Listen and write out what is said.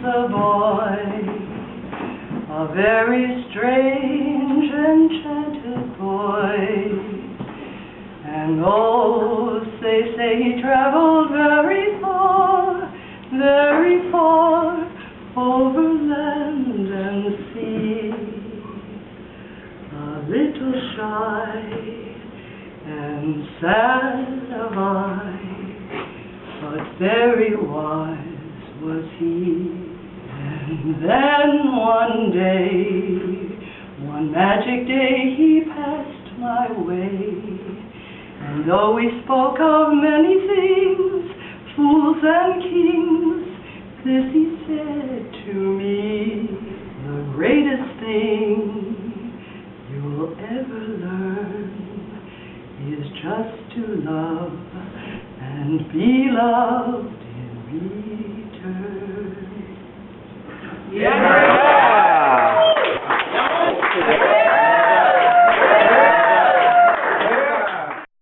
a boy, a very strange, enchanted boy. And oh, they say he traveled very far, over land and sea. A little shy and sad of eye, but very wise was he. And then one magic day, he passed my way. And though we spoke of many things, fools and kings, this he said to me: the greatest thing you'll ever learn is just to love and be loved in return. Yeah.